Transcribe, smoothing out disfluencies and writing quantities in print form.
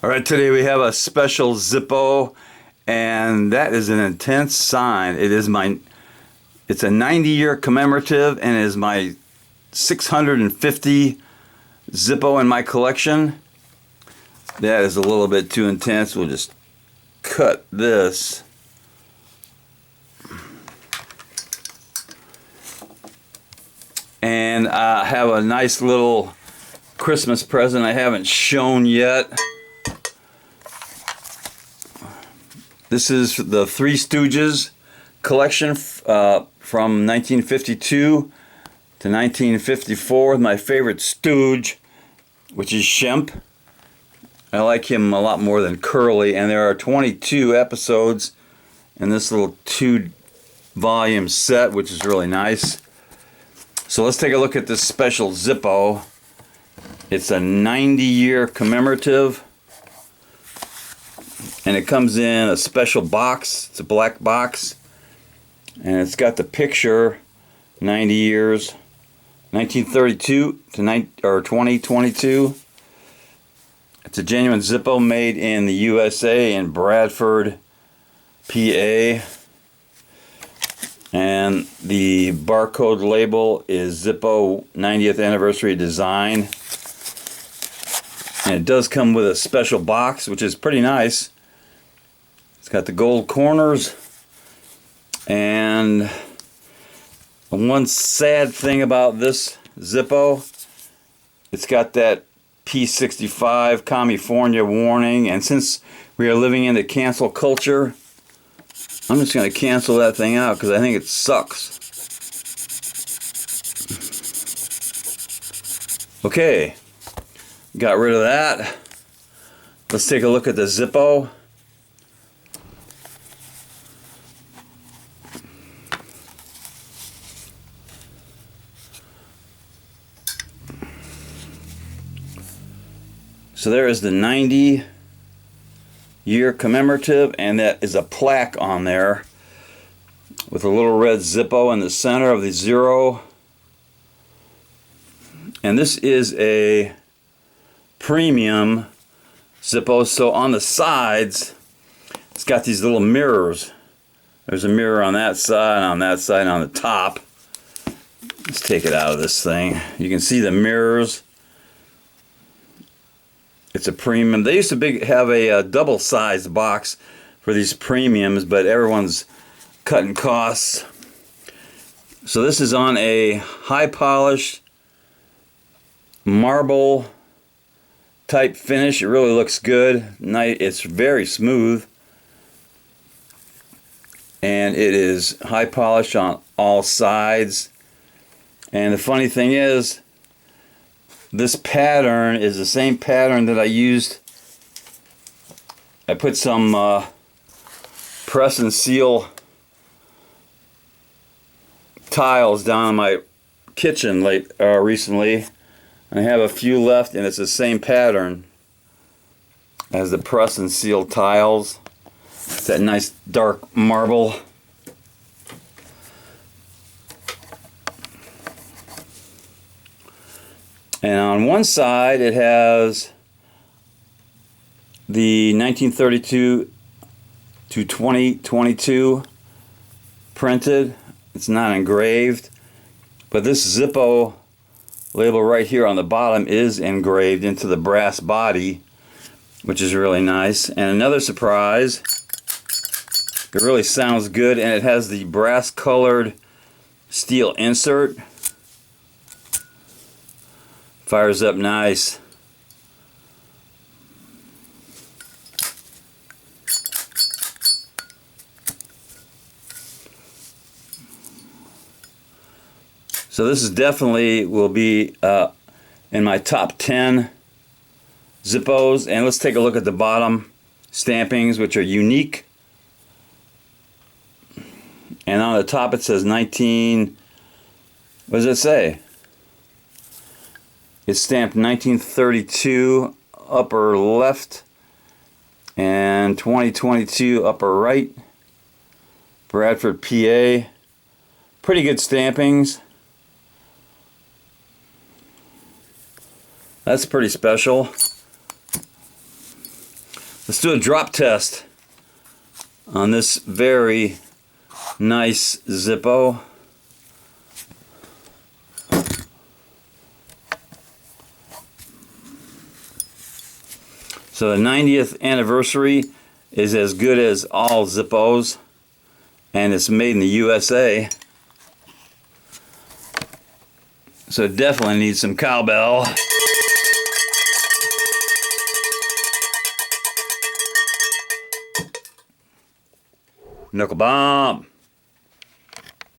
All right, today we have a special Zippo, and that is an intense sign. It's a 90-year commemorative, and it is my 650 Zippo in my collection. That is a little bit too intense. We'll just cut this. And I have a nice little Christmas present I haven't shown yet. This is the Three Stooges collection from 1952 to 1954 with my favorite Stooge, which is Shemp. I like him a lot more than Curly, and there are 22 episodes in this little 2-volume set, which is really nice. So let's take a look at this special Zippo. It's a 90-year commemorative, and it comes in a special box. It's a black box, and it's got the picture 90 years, 1932 to 2022. It's a genuine Zippo made in the USA in Bradford, PA. And the barcode label is Zippo 90th Anniversary Design. And it does come with a special box, which is pretty nice. It's got the gold corners. And one sad thing about this Zippo, it's got that P65 California warning, and since we are living in the cancel culture, I'm just going to cancel that thing out because I think it sucks. Okay, got rid of that. Let's take a look at the Zippo. So there is the 90-year commemorative, and that is a plaque on there with a little red Zippo in the center of the 0. And this is a premium Zippo, so on the sides it's got these little mirrors. There's a mirror on that side, and on the top. Let's take it out of this thing. You can see the mirrors. It's a premium. They used to have a double-sized box for these premiums, but everyone's cutting costs. So this is on a high-polished marble type finish. It really looks good. It's very smooth, and it is high polished on all sides. And the funny thing is, this pattern is the same pattern that I used. I put some press and seal tiles down in my kitchen recently. I have a few left, and it's the same pattern as the press and seal tiles. It's that nice dark marble. And on one side it has the 1932 to 2022 printed. It's not engraved, but this Zippo label right here on the bottom is engraved into the brass body, which is really nice. And another surprise, it really sounds good, and it has the brass colored steel insert. Fires up nice. So this is definitely will be in my top 10 Zippos. And let's take a look at the bottom stampings, which are unique. And on the top it says 19, what does it say? It's stamped 1932 upper left and 2022 upper right. Bradford, PA. Pretty good stampings. That's pretty special. Let's do a drop test on this very nice Zippo. So the 90th anniversary is as good as all Zippos, and it's made in the USA. So it definitely needs some cowbell. Knuckle bomb.